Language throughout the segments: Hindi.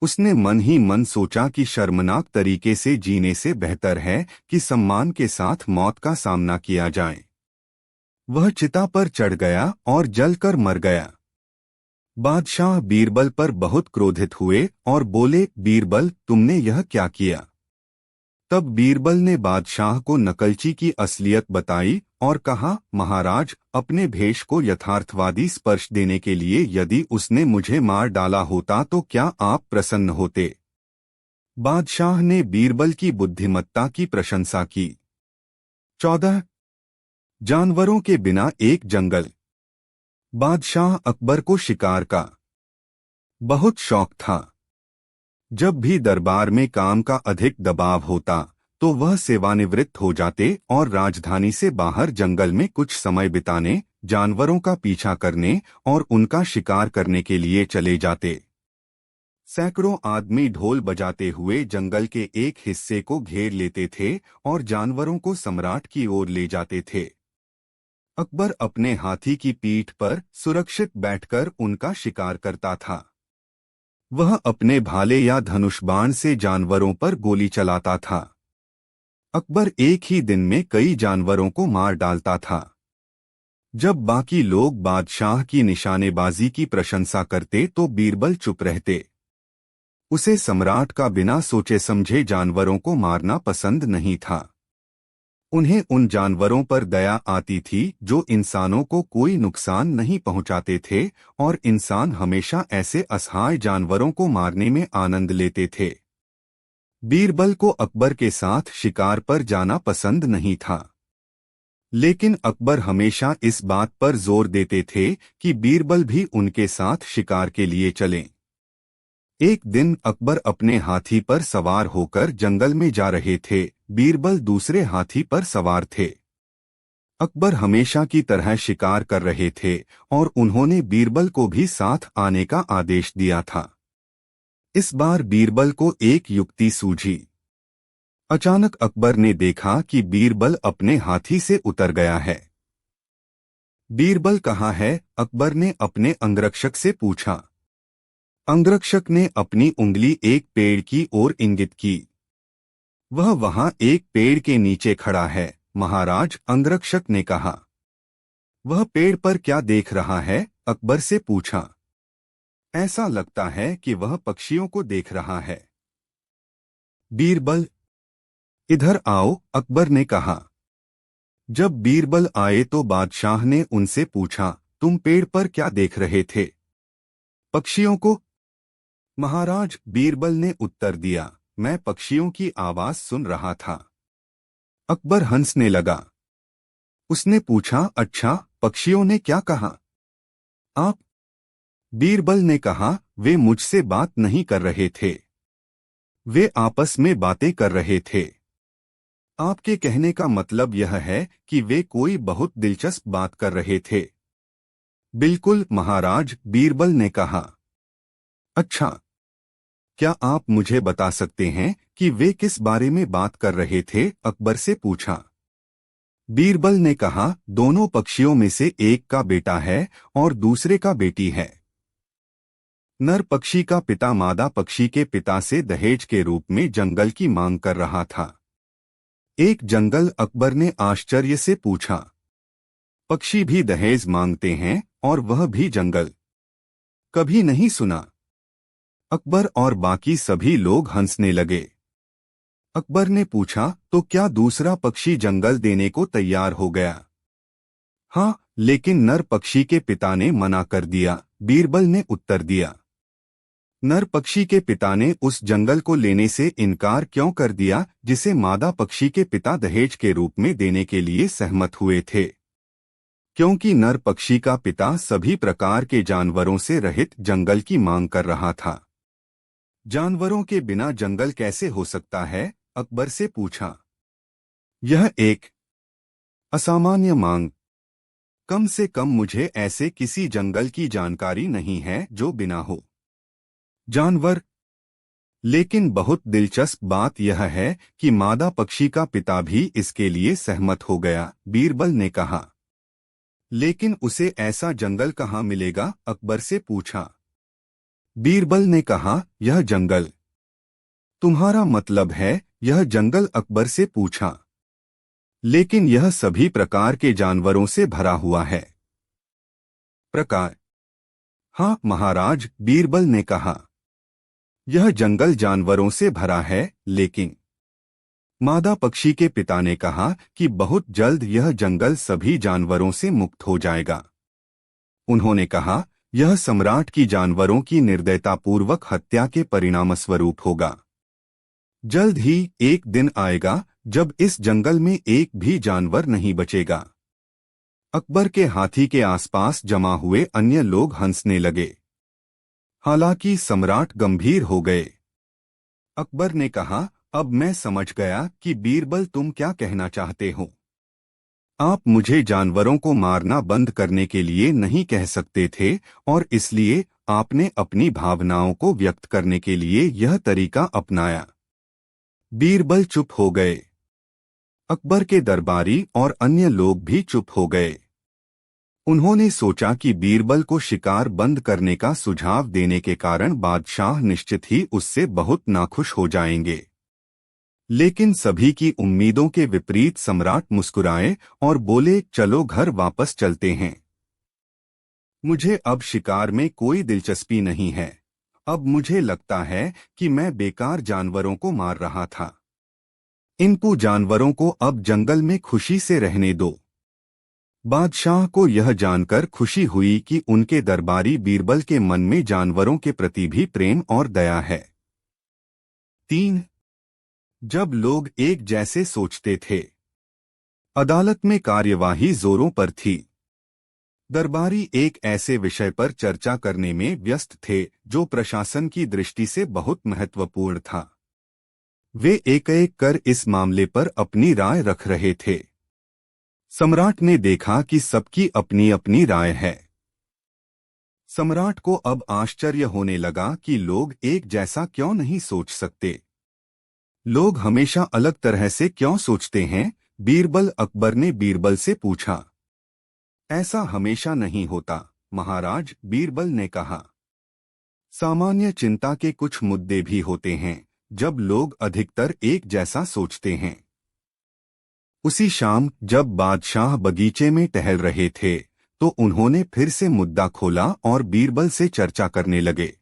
उसने मन ही मन सोचा कि शर्मनाक तरीके से जीने से बेहतर है कि सम्मान के साथ मौत का सामना किया जाए। वह चिता पर चढ़ गया और जलकर मर गया। बादशाह बीरबल पर बहुत क्रोधित हुए और बोले, बीरबल, तुमने यह क्या किया? तब बीरबल ने बादशाह को नकलची की असलियत बताई और कहा, महाराज, अपने भेष को यथार्थवादी स्पर्श देने के लिए यदि उसने मुझे मार डाला होता तो क्या आप प्रसन्न होते? बादशाह ने बीरबल की बुद्धिमत्ता की प्रशंसा की। 14 जानवरों के बिना एक जंगल। बादशाह अकबर को शिकार का बहुत शौक था। जब भी दरबार में काम का अधिक दबाव होता तो वह सेवानिवृत्त हो जाते और राजधानी से बाहर जंगल में कुछ समय बिताने, जानवरों का पीछा करने और उनका शिकार करने के लिए चले जाते। सैकड़ों आदमी ढोल बजाते हुए जंगल के एक हिस्से को घेर लेते थे और जानवरों को सम्राट की ओर ले जाते थे। अकबर अपने हाथी की पीठ पर सुरक्षित बैठकर उनका शिकार करता था। वह अपने भाले या धनुष बाण से जानवरों पर गोली चलाता था। अकबर एक ही दिन में कई जानवरों को मार डालता था। जब बाकी लोग बादशाह की निशानेबाजी की प्रशंसा करते तो बीरबल चुप रहते। उसे सम्राट का बिना सोचे समझे जानवरों को मारना पसंद नहीं था। उन्हें उन जानवरों पर दया आती थी जो इंसानों को कोई नुकसान नहीं पहुंचाते थे और इंसान हमेशा ऐसे असहाय जानवरों को मारने में आनंद लेते थे। बीरबल को अकबर के साथ शिकार पर जाना पसंद नहीं था, लेकिन अकबर हमेशा इस बात पर जोर देते थे कि बीरबल भी उनके साथ शिकार के लिए चलें। एक दिन अकबर अपने हाथी पर सवार होकर जंगल में जा रहे थे। बीरबल दूसरे हाथी पर सवार थे। अकबर हमेशा की तरह शिकार कर रहे थे और उन्होंने बीरबल को भी साथ आने का आदेश दिया था। इस बार बीरबल को एक युक्ति सूझी। अचानक अकबर ने देखा कि बीरबल अपने हाथी से उतर गया है। बीरबल कहाँ है? अकबर ने अपने अंगरक्षक से पूछा। अंगरक्षक ने अपनी उंगली एक पेड़ की ओर इंगित की। वह वहां एक पेड़ के नीचे खड़ा है, महाराज, अंगरक्षक ने कहा। वह पेड़ पर क्या देख रहा है? अकबर से पूछा। ऐसा लगता है कि वह पक्षियों को देख रहा है। बीरबल, इधर आओ, अकबर ने कहा। जब बीरबल आए तो बादशाह ने उनसे पूछा, तुम पेड़ पर क्या देख रहे थे? पक्षियों को, महाराज, बीरबल ने उत्तर दिया। मैं पक्षियों की आवाज सुन रहा था। अकबर हंसने लगा। उसने पूछा, अच्छा, पक्षियों ने क्या कहा? आप? बीरबल ने कहा, वे मुझसे बात नहीं कर रहे थे। वे आपस में बातें कर रहे थे। आपके कहने का मतलब यह है कि वे कोई बहुत दिलचस्प बात कर रहे थे। बिल्कुल महाराज, बीरबल ने कहा। अच्छा, क्या आप मुझे बता सकते हैं कि वे किस बारे में बात कर रहे थे? अकबर से पूछा। बीरबल ने कहा, दोनों पक्षियों में से एक का बेटा है और दूसरे का बेटी है। नर पक्षी का पिता मादा पक्षी के पिता से दहेज के रूप में जंगल की मांग कर रहा था। एक जंगल? अकबर ने आश्चर्य से पूछा। पक्षी भी दहेज मांगते हैं और वह भी जंगल? कभी नहीं सुना। अकबर और बाकी सभी लोग हंसने लगे। अकबर ने पूछा, तो क्या दूसरा पक्षी जंगल देने को तैयार हो गया? हाँ, लेकिन नर पक्षी के पिता ने मना कर दिया, बीरबल ने उत्तर दिया। नर पक्षी के पिता ने उस जंगल को लेने से इनकार क्यों कर दिया जिसे मादा पक्षी के पिता दहेज के रूप में देने के लिए सहमत हुए थे? क्योंकि नर पक्षी का पिता सभी प्रकार के जानवरों से रहित जंगल की मांग कर रहा था। जानवरों के बिना जंगल कैसे हो सकता है? अकबर से पूछा। यह एक असामान्य मांग। कम से कम मुझे ऐसे किसी जंगल की जानकारी नहीं है जो बिना हो जानवर। लेकिन बहुत दिलचस्प बात यह है कि मादा पक्षी का पिता भी इसके लिए सहमत हो गया, बीरबल ने कहा। लेकिन उसे ऐसा जंगल कहाँ मिलेगा? अकबर से पूछा। बीरबल ने कहा, यह जंगल। तुम्हारा मतलब है यह जंगल? अकबर से पूछा। लेकिन यह सभी प्रकार के जानवरों से भरा हुआ है। प्रकार? हाँ महाराज, बीरबल ने कहा। यह जंगल जानवरों से भरा है, लेकिन मादा पक्षी के पिता ने कहा कि बहुत जल्द यह जंगल सभी जानवरों से मुक्त हो जाएगा। उन्होंने कहा, यह सम्राट की जानवरों की निर्दयतापूर्वक हत्या के परिणामस्वरूप होगा। जल्द ही एक दिन आएगा जब इस जंगल में एक भी जानवर नहीं बचेगा। अकबर के हाथी के आसपास जमा हुए अन्य लोग हंसने लगे। हालांकि सम्राट गंभीर हो गए। अकबर ने कहा, अब मैं समझ गया कि बीरबल तुम क्या कहना चाहते हो। आप मुझे जानवरों को मारना बंद करने के लिए नहीं कह सकते थे और इसलिए आपने अपनी भावनाओं को व्यक्त करने के लिए यह तरीका अपनाया। बीरबल चुप हो गए। अकबर के दरबारी और अन्य लोग भी चुप हो गए। उन्होंने सोचा कि बीरबल को शिकार बंद करने का सुझाव देने के कारण बादशाह निश्चित ही उससे बहुत नाखुश हो जाएंगे। लेकिन सभी की उम्मीदों के विपरीत सम्राट मुस्कुराए और बोले, चलो घर वापस चलते हैं। मुझे अब शिकार में कोई दिलचस्पी नहीं है। अब मुझे लगता है कि मैं बेकार जानवरों को मार रहा था। इनको जानवरों को अब जंगल में खुशी से रहने दो। बादशाह को यह जानकर खुशी हुई कि उनके दरबारी बीरबल के मन में जानवरों के प्रति भी प्रेम और दया है। 3. जब लोग एक जैसे सोचते थे। अदालत में कार्यवाही जोरों पर थी। दरबारी एक ऐसे विषय पर चर्चा करने में व्यस्त थे जो प्रशासन की दृष्टि से बहुत महत्वपूर्ण था। वे एक-एक कर इस मामले पर अपनी राय रख रहे थे। सम्राट ने देखा कि सबकी अपनी अपनी राय है। सम्राट को अब आश्चर्य होने लगा कि लोग एक जैसा क्यों नहीं सोच सकते। लोग हमेशा अलग तरह से क्यों सोचते हैं? बीरबल अकबर ने बीरबल से पूछा। ऐसा हमेशा नहीं होता महाराज, बीरबल ने कहा। सामान्य चिंता के कुछ मुद्दे भी होते हैं जब लोग अधिकतर एक जैसा सोचते हैं। उसी शाम जब बादशाह बगीचे में टहल रहे थे तो उन्होंने फिर से मुद्दा खोला और बीरबल से चर्चा करने लगे।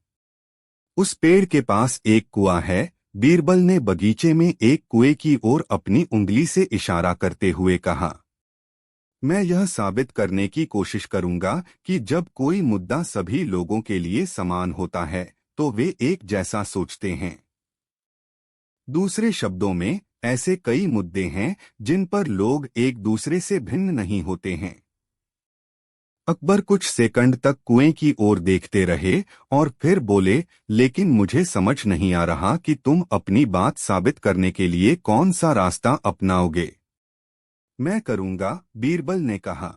उस पेड़ के पास एक कुआं है। बीरबल ने बगीचे में एक कुएं की ओर अपनी उंगली से इशारा करते हुए कहा। मैं यह साबित करने की कोशिश करूंगा कि जब कोई मुद्दा सभी लोगों के लिए समान होता है तो वे एक जैसा सोचते हैं। दूसरे शब्दों में, ऐसे कई मुद्दे हैं जिन पर लोग एक दूसरे से भिन्न नहीं होते हैं। अकबर कुछ सेकंड तक कुएं की ओर देखते रहे और फिर बोले, लेकिन मुझे समझ नहीं आ रहा कि तुम अपनी बात साबित करने के लिए कौन सा रास्ता अपनाओगे। मैं करूंगा, बीरबल ने कहा।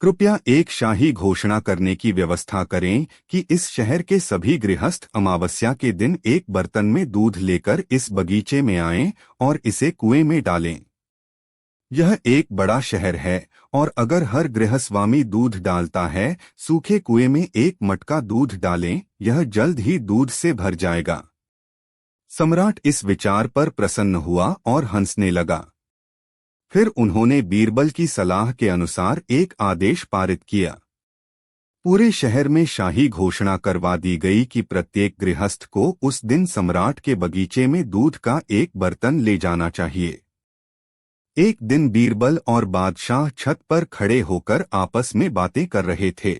कृपया एक शाही घोषणा करने की व्यवस्था करें कि इस शहर के सभी गृहस्थ अमावस्या के दिन एक बर्तन में दूध लेकर इस बगीचे में आएं और इसे कुएं में डालें। यह एक बड़ा शहर है और अगर हर गृहस्वामी दूध डालता है, सूखे कुएं में एक मटका दूध डालें, यह जल्द ही दूध से भर जाएगा। सम्राट इस विचार पर प्रसन्न हुआ और हंसने लगा। फिर उन्होंने बीरबल की सलाह के अनुसार एक आदेश पारित किया। पूरे शहर में शाही घोषणा करवा दी गई कि प्रत्येक गृहस्थ को उस दिन सम्राट के बगीचे में दूध का एक बर्तन ले जाना चाहिए। एक दिन बीरबल और बादशाह छत पर खड़े होकर आपस में बातें कर रहे थे।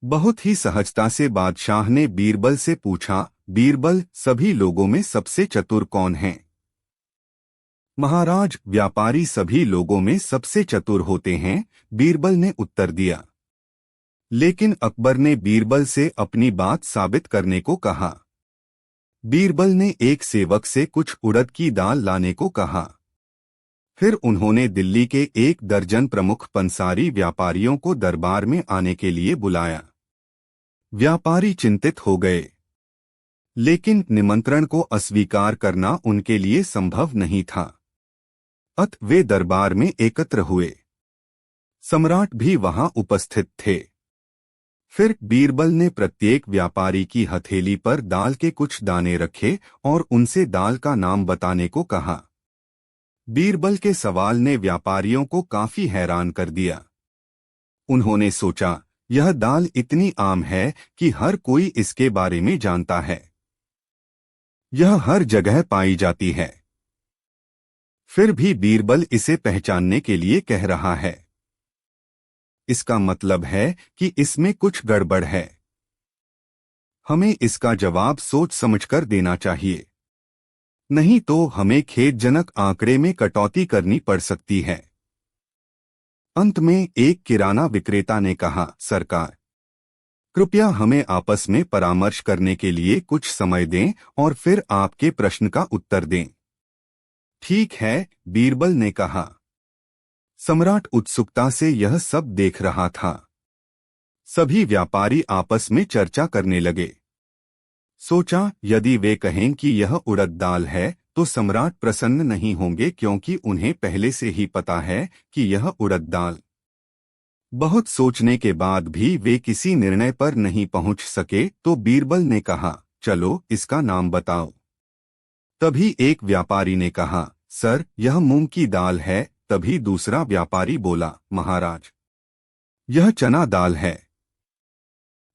बहुत ही सहजता से बादशाह ने बीरबल से पूछा, बीरबल, सभी लोगों में सबसे चतुर कौन है? महाराज, व्यापारी सभी लोगों में सबसे चतुर होते हैं, बीरबल ने उत्तर दिया। लेकिन अकबर ने बीरबल से अपनी बात साबित करने को कहा। बीरबल ने एक सेवक से कुछ उड़द की दाल लाने को कहा। फिर उन्होंने दिल्ली के 1 दर्जन प्रमुख पंसारी व्यापारियों को दरबार में आने के लिए बुलाया। व्यापारी चिंतित हो गए, लेकिन निमंत्रण को अस्वीकार करना उनके लिए संभव नहीं था। अतः वे दरबार में एकत्र हुए। सम्राट भी वहां उपस्थित थे। फिर बीरबल ने प्रत्येक व्यापारी की हथेली पर दाल के कुछ दाने रखे और उनसे दाल का नाम बताने को कहा। बीरबल के सवाल ने व्यापारियों को काफी हैरान कर दिया। उन्होंने सोचा, यह दाल इतनी आम है कि हर कोई इसके बारे में जानता है। यह हर जगह पाई जाती है। फिर भी बीरबल इसे पहचानने के लिए कह रहा है। इसका मतलब है कि इसमें कुछ गड़बड़ है। हमें इसका जवाब सोच समझकर देना चाहिए, नहीं तो हमें खेदजनक आंकड़े में कटौती करनी पड़ सकती है। अंत में एक किराना विक्रेता ने कहा, सरकार, कृपया हमें आपस में परामर्श करने के लिए कुछ समय दें और फिर आपके प्रश्न का उत्तर दें। ठीक है, बीरबल ने कहा। सम्राट उत्सुकता से यह सब देख रहा था। सभी व्यापारी आपस में चर्चा करने लगे। सोचा, यदि वे कहें कि यह उड़द दाल है तो सम्राट प्रसन्न नहीं होंगे, क्योंकि उन्हें पहले से ही पता है कि यह उड़द दाल। बहुत सोचने के बाद भी वे किसी निर्णय पर नहीं पहुंच सके तो बीरबल ने कहा, चलो इसका नाम बताओ। तभी एक व्यापारी ने कहा, सर, यह मूंग की दाल है। तभी दूसरा व्यापारी बोला, महाराज, यह चना दाल है।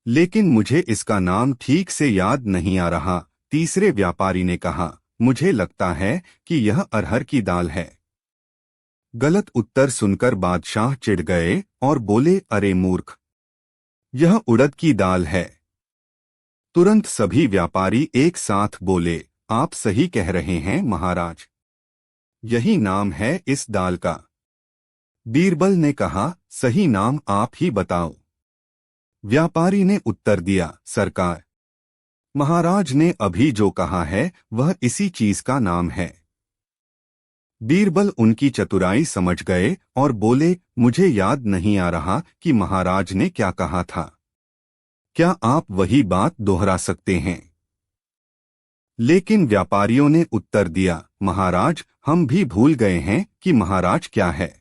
लेकिन मुझे इसका नाम ठीक से याद नहीं आ रहा। तीसरे व्यापारी ने कहा, मुझे लगता है कि यह अरहर की दाल है। गलत उत्तर सुनकर बादशाह चिढ़ गए और बोले, अरे मूर्ख, यह उड़द की दाल है। तुरंत सभी व्यापारी एक साथ बोले, आप सही कह रहे हैं महाराज, यही नाम है इस दाल का। बीरबल ने कहा, सही नाम आप ही बताओ। व्यापारी ने उत्तर दिया, सरकार, महाराज ने अभी जो कहा है वह इसी चीज का नाम है। बीरबल उनकी चतुराई समझ गए और बोले, मुझे याद नहीं आ रहा कि महाराज ने क्या कहा था। क्या आप वही बात दोहरा सकते हैं? लेकिन व्यापारियों ने उत्तर दिया, महाराज, हम भी भूल गए हैं कि महाराज क्या है।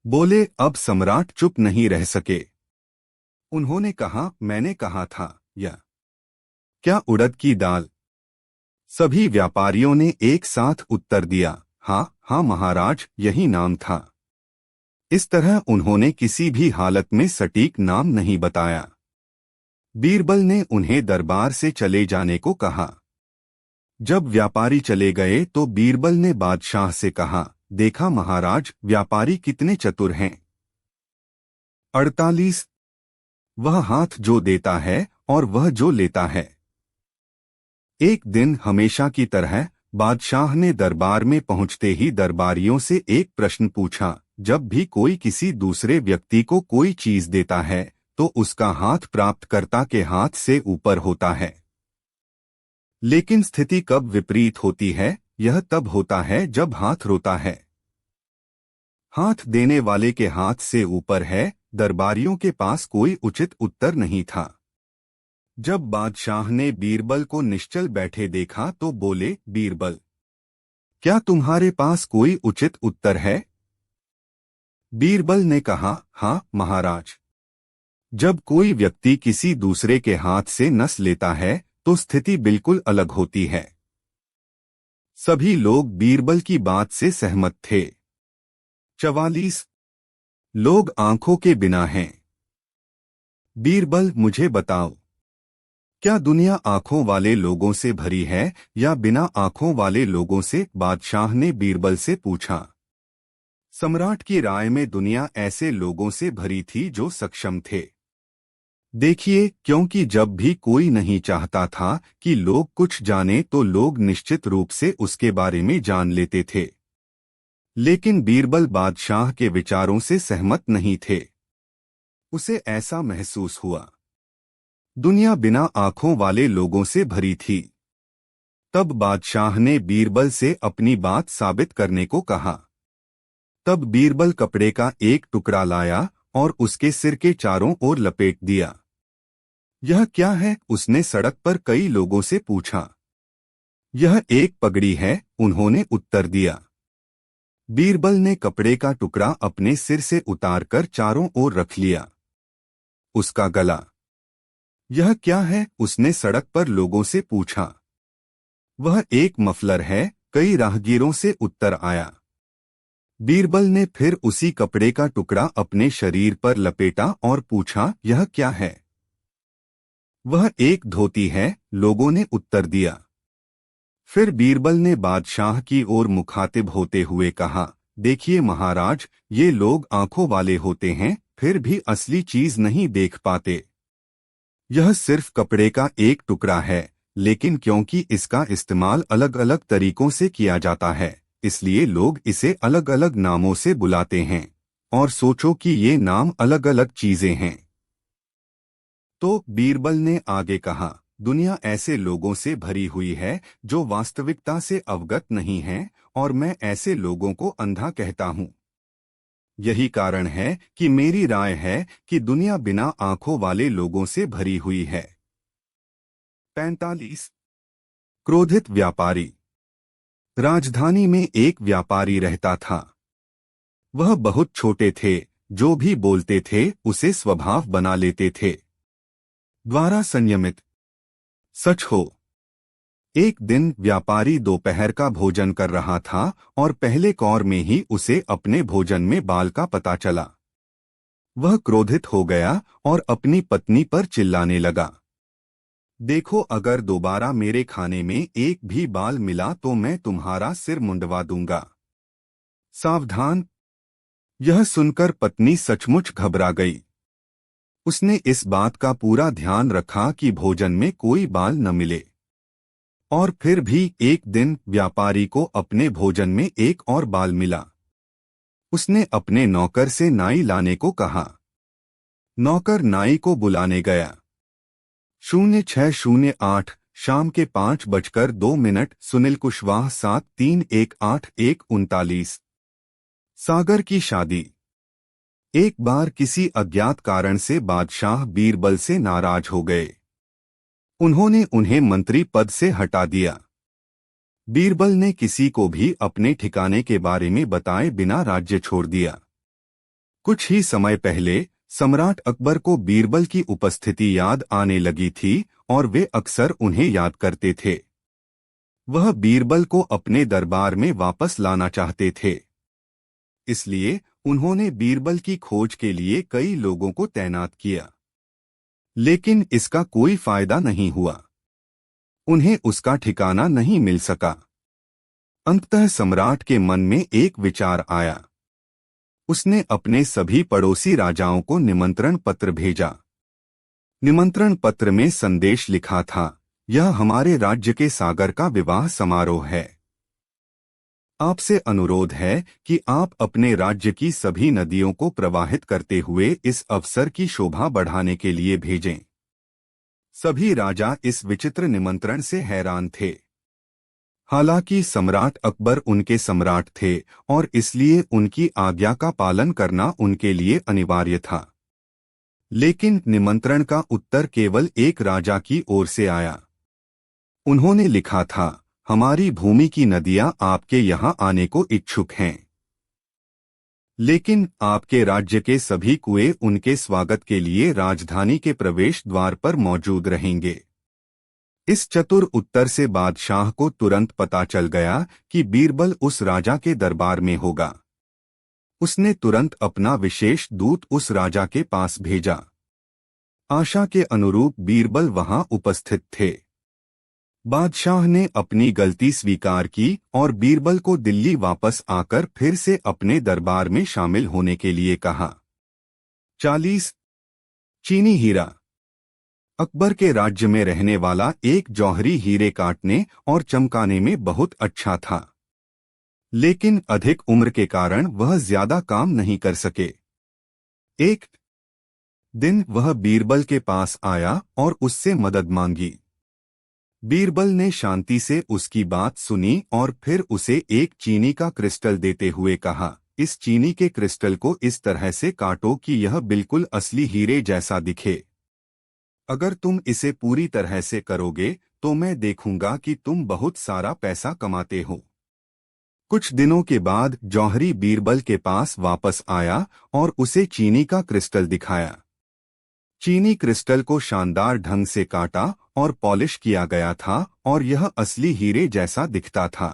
बोले, अब सम्राट चुप नहीं रह सके। उन्होंने कहा, मैंने कहा था, यह क्या उड़द की दाल? सभी व्यापारियों ने एक साथ उत्तर दिया, हाँ हाँ महाराज, यही नाम था। इस तरह उन्होंने किसी भी हालत में सटीक नाम नहीं बताया। बीरबल ने उन्हें दरबार से चले जाने को कहा। जब व्यापारी चले गए तो बीरबल ने बादशाह से कहा, देखा महाराज, व्यापारी कितने चतुर हैं। 48 वह हाथ जो देता है और वह जो लेता है। एक दिन हमेशा की तरह बादशाह ने दरबार में पहुंचते ही दरबारियों से एक प्रश्न पूछा, जब भी कोई किसी दूसरे व्यक्ति को कोई चीज देता है तो उसका हाथ प्राप्तकर्ता के हाथ से ऊपर होता है। लेकिन स्थिति कब विपरीत होती है? यह तब होता है जब हाथ रोता है। हाथ देने वाले के हाथ से ऊपर है। दरबारियों के पास कोई उचित उत्तर नहीं था। जब बादशाह ने बीरबल को निश्चल बैठे देखा तो बोले, बीरबल, क्या तुम्हारे पास कोई उचित उत्तर है? बीरबल ने कहा, हाँ महाराज, जब कोई व्यक्ति किसी दूसरे के हाथ से नस लेता है तो स्थिति बिल्कुल अलग होती है। सभी लोग बीरबल की बात से सहमत थे। 44 लोग आंखों के बिना हैं। बीरबल, मुझे बताओ, क्या दुनिया आंखों वाले लोगों से भरी है या बिना आंखों वाले लोगों से? बादशाह ने बीरबल से पूछा। सम्राट की राय में दुनिया ऐसे लोगों से भरी थी जो सक्षम थे। देखिए, क्योंकि जब भी कोई नहीं चाहता था कि लोग कुछ जाने तो लोग निश्चित रूप से उसके बारे में जान लेते थे। लेकिन बीरबल बादशाह के विचारों से सहमत नहीं थे। उसे ऐसा महसूस हुआ, दुनिया बिना आंखों वाले लोगों से भरी थी। तब बादशाह ने बीरबल से अपनी बात साबित करने को कहा। तब बीरबल कपड़े का एक टुकड़ा लाया और उसके सिर के चारों ओर लपेट दिया। यह क्या है? उसने सड़क पर कई लोगों से पूछा। यह एक पगड़ी है, उन्होंने उत्तर दिया। बीरबल ने कपड़े का टुकड़ा अपने सिर से उतारकर चारों ओर रख लिया। उसका गला। यह क्या है? उसने सड़क पर लोगों से पूछा। वह एक मफलर है, कई राहगीरों से उत्तर आया। बीरबल ने फिर उसी कपड़े का टुकड़ा अपने शरीर पर लपेटा और पूछा, यह क्या है? वह एक धोती है, लोगों ने उत्तर दिया। फिर बीरबल ने बादशाह की ओर मुखातिब होते हुए कहा, देखिए महाराज, ये लोग आंखों वाले होते हैं, फिर भी असली चीज नहीं देख पाते। यह सिर्फ कपड़े का एक टुकड़ा है, लेकिन क्योंकि इसका इस्तेमाल अलग अलग तरीकों से किया जाता है, इसलिए लोग इसे अलग अलग नामों से बुलाते हैं। और सोचो कि ये नाम अलग अलग चीजें हैं। तो बीरबल ने आगे कहा, दुनिया ऐसे लोगों से भरी हुई है जो वास्तविकता से अवगत नहीं हैं, और मैं ऐसे लोगों को अंधा कहता हूँ। यही कारण है कि मेरी राय है कि दुनिया बिना आंखों वाले लोगों से भरी हुई है। 45। क्रोधित व्यापारी। राजधानी में एक व्यापारी रहता था। वह बहुत छोटे थे, जो भी बोलते थे उसे स्वभाव बना लेते थे। द्वारा संयमित। सच हो, एक दिन व्यापारी दोपहर का भोजन कर रहा था और पहले कौर में ही उसे अपने भोजन में बाल का पता चला। वह क्रोधित हो गया और अपनी पत्नी पर चिल्लाने लगा, देखो, अगर दोबारा मेरे खाने में एक भी बाल मिला तो मैं तुम्हारा सिर मुंडवा दूंगा। सावधान। यह सुनकर पत्नी सचमुच घबरा गई। उसने इस बात का पूरा ध्यान रखा कि भोजन में कोई बाल न मिले। और फिर भी एक दिन व्यापारी को अपने भोजन में एक और बाल मिला। उसने अपने नौकर से नाई लाने को कहा। नौकर नाई को बुलाने गया। 0608 शाम के 5:02। सुनील कुशवाहा 731839। सागर की शादी। एक बार किसी अज्ञात कारण से बादशाह बीरबल से नाराज हो गए। उन्होंने उन्हें मंत्री पद से हटा दिया। बीरबल ने किसी को भी अपने ठिकाने के बारे में बताए बिना राज्य छोड़ दिया। कुछ ही समय पहले सम्राट अकबर को बीरबल की उपस्थिति याद आने लगी थी और वे अक्सर उन्हें याद करते थे। वह बीरबल को अपने दरबार में वापस लाना चाहते थे। इसलिए उन्होंने बीरबल की खोज के लिए कई लोगों को तैनात किया। लेकिन इसका कोई फायदा नहीं हुआ। उन्हें उसका ठिकाना नहीं मिल सका। अंततः सम्राट के मन में एक विचार आया। उसने अपने सभी पड़ोसी राजाओं को निमंत्रण पत्र भेजा। निमंत्रण पत्र में संदेश लिखा था, यह हमारे राज्य के सागर का विवाह समारोह है। आपसे अनुरोध है कि आप अपने राज्य की सभी नदियों को प्रवाहित करते हुए इस अवसर की शोभा बढ़ाने के लिए भेजें। सभी राजा इस विचित्र निमंत्रण से हैरान थे। हालांकि सम्राट अकबर उनके सम्राट थे और इसलिए उनकी आज्ञा का पालन करना उनके लिए अनिवार्य था। लेकिन निमंत्रण का उत्तर केवल एक राजा की ओर से आया। उन्होंने लिखा था, हमारी भूमि की नदियां आपके यहां आने को इच्छुक हैं, लेकिन आपके राज्य के सभी कुएं उनके स्वागत के लिए राजधानी के प्रवेश द्वार पर मौजूद रहेंगे। इस चतुर उत्तर से बादशाह को तुरंत पता चल गया कि बीरबल उस राजा के दरबार में होगा। उसने तुरंत अपना विशेष दूत उस राजा के पास भेजा। आशा के अनुरूप बीरबल वहां उपस्थित थे। बादशाह ने अपनी गलती स्वीकार की और बीरबल को दिल्ली वापस आकर फिर से अपने दरबार में शामिल होने के लिए कहा। 40। चीनी हीरा। अकबर के राज्य में रहने वाला एक जौहरी हीरे काटने और चमकाने में बहुत अच्छा था, लेकिन अधिक उम्र के कारण वह ज्यादा काम नहीं कर सके। एक दिन वह बीरबल के पास आया और उससे मदद मांगी। बीरबल ने शांति से उसकी बात सुनी और फिर उसे एक चीनी का क्रिस्टल देते हुए कहा, इस चीनी के क्रिस्टल को इस तरह से काटो कि यह बिल्कुल असली हीरे जैसा दिखे। अगर तुम इसे पूरी तरह से करोगे तो मैं देखूंगा कि तुम बहुत सारा पैसा कमाते हो। कुछ दिनों के बाद जौहरी बीरबल के पास वापस आया और उसे चीनी का क्रिस्टल दिखाया। चीनी क्रिस्टल को शानदार ढंग से काटा और पॉलिश किया गया था और यह असली हीरे जैसा दिखता था।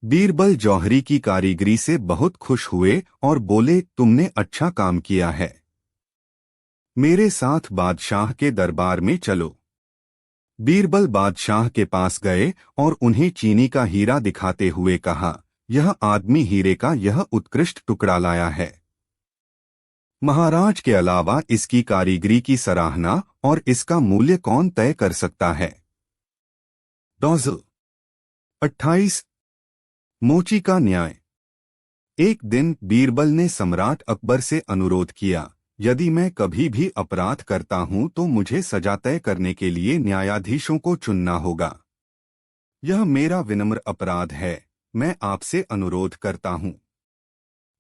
बीरबल जौहरी की कारीगरी से बहुत खुश हुए और बोले, तुमने अच्छा काम किया है। मेरे साथ बादशाह के दरबार में चलो। बीरबल बादशाह के पास गए और उन्हें चीनी का हीरा दिखाते हुए कहा, यह आदमी हीरे का यह उत्कृष्ट टुकड़ा लाया है। महाराज के अलावा इसकी कारीगरी की सराहना और इसका मूल्य कौन तय कर सकता है। 28 मोची का न्याय। एक दिन बीरबल ने सम्राट अकबर से अनुरोध किया, यदि मैं कभी भी अपराध करता हूं तो मुझे सजा तय करने के लिए न्यायाधीशों को चुनना होगा। यह मेरा विनम्र अपराध है, मैं आपसे अनुरोध करता हूं,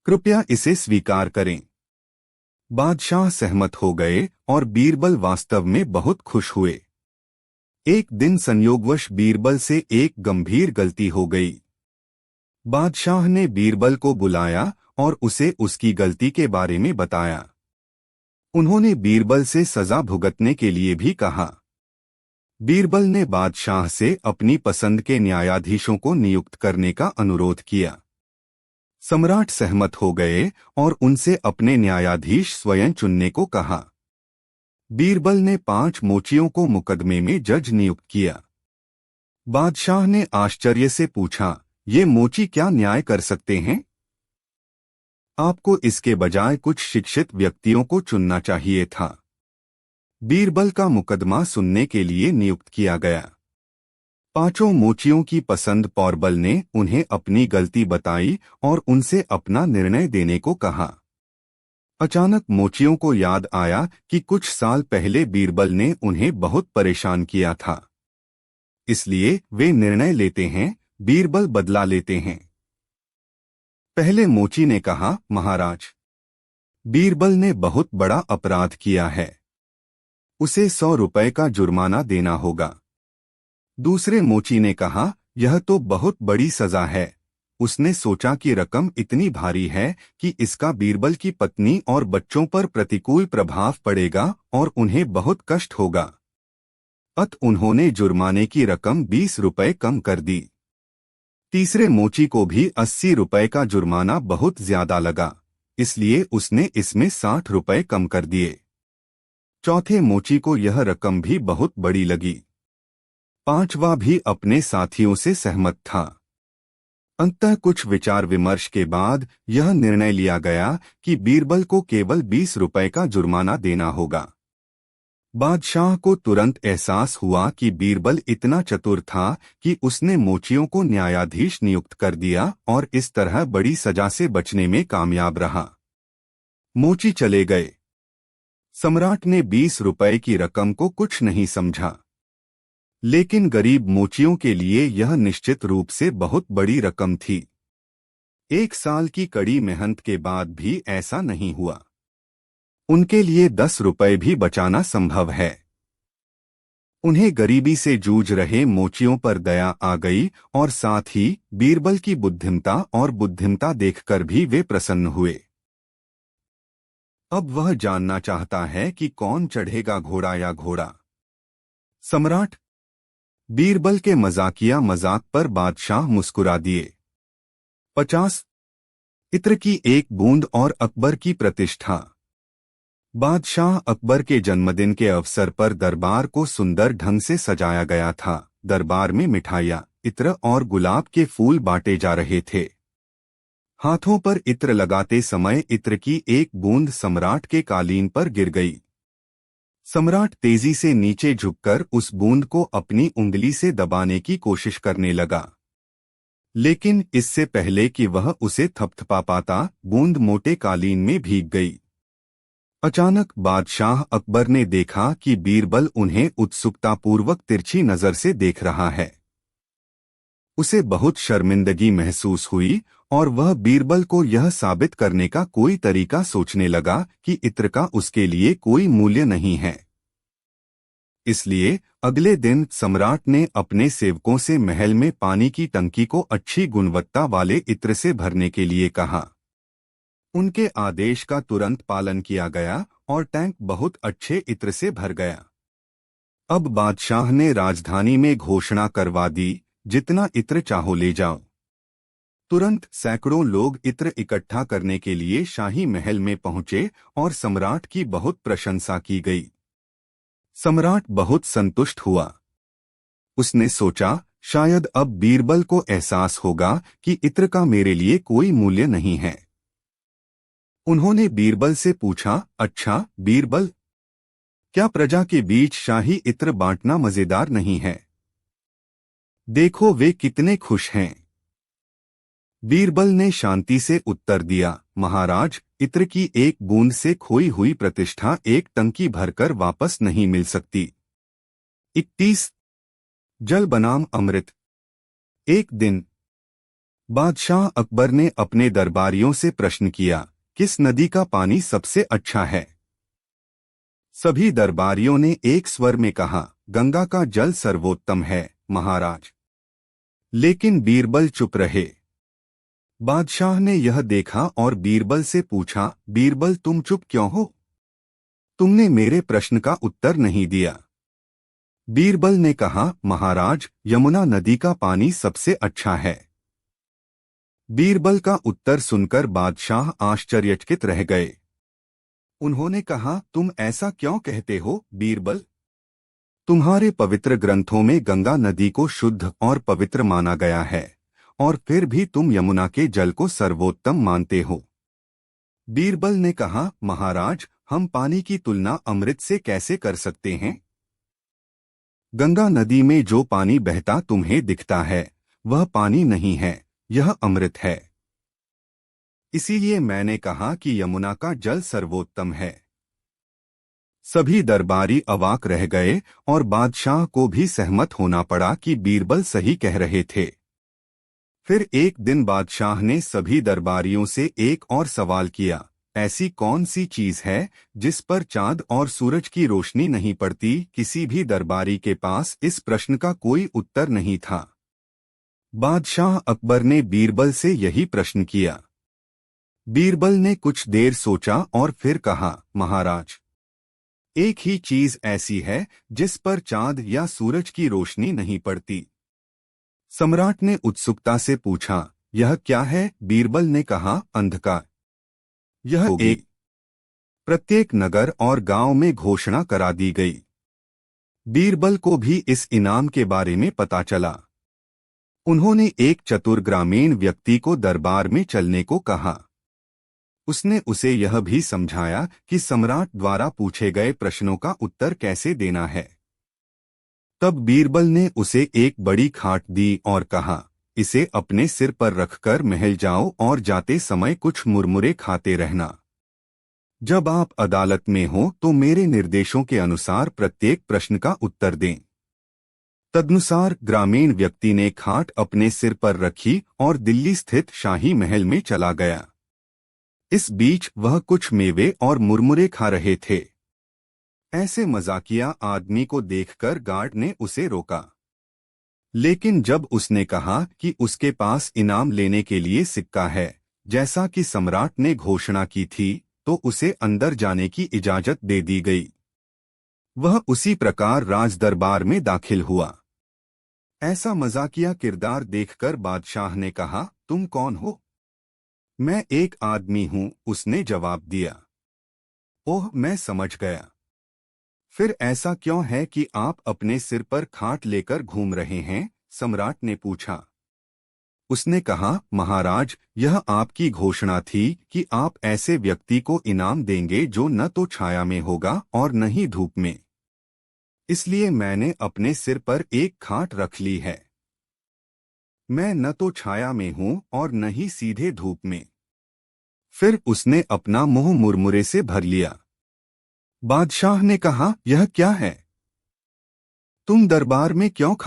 कृपया इसे स्वीकार करें। बादशाह सहमत हो गए और बीरबल वास्तव में बहुत खुश हुए। एक दिन संयोगवश बीरबल से एक गंभीर गलती हो गई। बादशाह ने बीरबल को बुलाया और उसे उसकी गलती के बारे में बताया। उन्होंने बीरबल से सजा भुगतने के लिए भी कहा। बीरबल ने बादशाह से अपनी पसंद के न्यायाधीशों को नियुक्त करने का अनुरोध किया। सम्राट सहमत हो गए और उनसे अपने न्यायाधीश स्वयं चुनने को कहा। बीरबल ने 5 मोचियों को मुकदमे में जज नियुक्त किया। बादशाह ने आश्चर्य से पूछा, ये मोची क्या न्याय कर सकते हैं? आपको इसके बजाय कुछ शिक्षित व्यक्तियों को चुनना चाहिए था। बीरबल का मुकदमा सुनने के लिए नियुक्त किया गया। 5 मोचियों की पसंद पौरबल ने उन्हें अपनी गलती बताई और उनसे अपना निर्णय देने को कहा। अचानक मोचियों को याद आया कि कुछ साल पहले बीरबल ने उन्हें बहुत परेशान किया था। इसलिए वे निर्णय लेते हैं, बीरबल बदला लेते हैं। पहले मोची ने कहा, महाराज, बीरबल ने बहुत बड़ा अपराध किया है, उसे 100 रुपए का जुर्माना देना होगा। दूसरे मोची ने कहा, यह तो बहुत बड़ी सजा है। उसने सोचा कि रकम इतनी भारी है कि इसका बीरबल की पत्नी और बच्चों पर प्रतिकूल प्रभाव पड़ेगा और उन्हें बहुत कष्ट होगा। अत उन्होंने जुर्माने की रकम 20 रुपए कम कर दी। तीसरे मोची को भी 80 रुपए का जुर्माना बहुत ज्यादा लगा, इसलिए उसने इसमें 60 रुपए कम कर दिए। चौथे मोची को यह रकम भी बहुत बड़ी लगी। 5वां भी अपने साथियों से सहमत था। अंततः कुछ विचार विमर्श के बाद यह निर्णय लिया गया कि बीरबल को केवल 20 रुपए का जुर्माना देना होगा। बादशाह को तुरंत एहसास हुआ कि बीरबल इतना चतुर था कि उसने मोचियों को न्यायाधीश नियुक्त कर दिया और इस तरह बड़ी सजा से बचने में कामयाब रहा। मोची चले गए। सम्राट ने 20 रुपए की रकम को कुछ नहीं समझा, लेकिन गरीब मोचियों के लिए यह निश्चित रूप से बहुत बड़ी रकम थी। 1 साल की कड़ी मेहनत के बाद भी ऐसा नहीं हुआ। उनके लिए 10 रुपए भी बचाना संभव है। उन्हें गरीबी से जूझ रहे मोचियों पर दया आ गई और साथ ही बीरबल की बुद्धिमता देखकर भी वे प्रसन्न हुए। अब वह जानना चाहता है कि कौन चढ़ेगा, घोड़ा या घोड़ा। सम्राट। बीरबल के मजाकिया मजाक पर बादशाह मुस्कुरा दिए। 50 इत्र की एक बूंद और अकबर की प्रतिष्ठा। बादशाह अकबर के जन्मदिन के अवसर पर दरबार को सुंदर ढंग से सजाया गया था। दरबार में मिठाइयाँ, इत्र और गुलाब के फूल बांटे जा रहे थे। हाथों पर इत्र लगाते समय इत्र की एक बूंद सम्राट के कालीन पर गिर गई। सम्राट तेजी से नीचे झुककर उस बूंद को अपनी उंगली से दबाने की कोशिश करने लगा, लेकिन इससे पहले कि वह उसे थपथपा पाता, बूंद मोटे कालीन में भीग गई। अचानक बादशाह अकबर ने देखा कि बीरबल उन्हें उत्सुकतापूर्वक तिरछी नजर से देख रहा है। उसे बहुत शर्मिंदगी महसूस हुई और वह बीरबल को यह साबित करने का कोई तरीका सोचने लगा कि इत्र का उसके लिए कोई मूल्य नहीं है। इसलिए अगले दिन सम्राट ने अपने सेवकों से महल में पानी की टंकी को अच्छी गुणवत्ता वाले इत्र से भरने के लिए कहा। उनके आदेश का तुरंत पालन किया गया और टैंक बहुत अच्छे इत्र से भर गया। अब बादशाह ने राजधानी में घोषणा करवा दी, जितना इत्र चाहो ले जाओ। तुरंत सैकड़ों लोग इत्र इकट्ठा करने के लिए शाही महल में पहुंचे और सम्राट की बहुत प्रशंसा की गई। सम्राट बहुत संतुष्ट हुआ। उसने सोचा, शायद अब बीरबल को एहसास होगा कि इत्र का मेरे लिए कोई मूल्य नहीं है। उन्होंने बीरबल से पूछा, अच्छा बीरबल, क्या प्रजा के बीच शाही इत्र बांटना मजेदार नहीं है? देखो वे कितने खुश हैं। बीरबल ने शांति से उत्तर दिया, महाराज, इत्र की एक बूंद से खोई हुई प्रतिष्ठा एक टंकी भरकर वापस नहीं मिल सकती। 31 जल बनाम अमृत। एक दिन बादशाह अकबर ने अपने दरबारियों से प्रश्न किया, किस नदी का पानी सबसे अच्छा है? सभी दरबारियों ने एक स्वर में कहा, गंगा का जल सर्वोत्तम है महाराज। लेकिन बीरबल चुप रहे। बादशाह ने यह देखा और बीरबल से पूछा, बीरबल तुम चुप क्यों हो? तुमने मेरे प्रश्न का उत्तर नहीं दिया। बीरबल ने कहा, महाराज, यमुना नदी का पानी सबसे अच्छा है। बीरबल का उत्तर सुनकर बादशाह आश्चर्यचकित रह गए। उन्होंने कहा, तुम ऐसा क्यों कहते हो बीरबल? तुम्हारे पवित्र ग्रंथों में गंगा नदी को शुद्ध और पवित्र माना गया है, और फिर भी तुम यमुना के जल को सर्वोत्तम मानते हो। बीरबल ने कहा, महाराज, हम पानी की तुलना अमृत से कैसे कर सकते हैं? गंगा नदी में जो पानी बहता तुम्हें दिखता है, वह पानी नहीं है, यह अमृत है। इसीलिए मैंने कहा कि यमुना का जल सर्वोत्तम है। सभी दरबारी अवाक रह गए और बादशाह को भी सहमत होना पड़ा कि बीरबल सही कह रहे थे। फिर एक दिन बादशाह ने सभी दरबारियों से एक और सवाल किया, ऐसी कौन सी चीज है जिस पर चांद और सूरज की रोशनी नहीं पड़ती? किसी भी दरबारी के पास इस प्रश्न का कोई उत्तर नहीं था। बादशाह अकबर ने बीरबल से यही प्रश्न किया। बीरबल ने कुछ देर सोचा और फिर कहा, महाराज, एक ही चीज ऐसी है जिस पर चांद या सूरज की रोशनी नहीं पड़ती। सम्राट ने उत्सुकता से पूछा, यह क्या है? बीरबल ने कहा, अंधकार। यह एक प्रत्येक नगर और गांव में घोषणा करा दी गई। बीरबल को भी इस इनाम के बारे में पता चला। उन्होंने एक चतुर ग्रामीण व्यक्ति को दरबार में चलने को कहा। उसने उसे यह भी समझाया कि सम्राट द्वारा पूछे गए प्रश्नों का उत्तर कैसे देना है। तब बीरबल ने उसे एक बड़ी खाट दी और कहा, इसे अपने सिर पर रखकर महल जाओ और जाते समय कुछ मुरमुरे खाते रहना। जब आप अदालत में हो तो मेरे निर्देशों के अनुसार प्रत्येक प्रश्न का उत्तर दें। तदनुसार ग्रामीण व्यक्ति ने खाट अपने सिर पर रखी और दिल्ली स्थित शाही महल में चला गया। इस बीच वह कुछ मेवे और मुरमुरे खा रहे थे। ऐसे मजाकिया आदमी को देखकर गार्ड ने उसे रोका। लेकिन जब उसने कहा कि उसके पास इनाम लेने के लिए सिक्का है, जैसा कि सम्राट ने घोषणा की थी, तो उसे अंदर जाने की इजाजत दे दी गई। वह उसी प्रकार राजदरबार में दाखिल हुआ। ऐसा मजाकिया किरदार देखकर बादशाह ने कहा, तुम कौन हो? मैं एक आदमी हूं, उसने जवाब दिया। ओह, मैं समझ गया। फिर ऐसा क्यों है कि आप अपने सिर पर खाट लेकर घूम रहे हैं? सम्राट ने पूछा। उसने कहा, महाराज, यह आपकी घोषणा थी कि आप ऐसे व्यक्ति को इनाम देंगे जो न तो छाया में होगा और न ही धूप में। इसलिए मैंने अपने सिर पर एक खाट रख ली है। मैं न तो छाया में हूं और न ही सीधे धूप में। फिर उसने अपना मुंह मुरमुरे से भर लिया। बादशाह ने कहा, यह क्या है? तुम दरबार में क्यों खा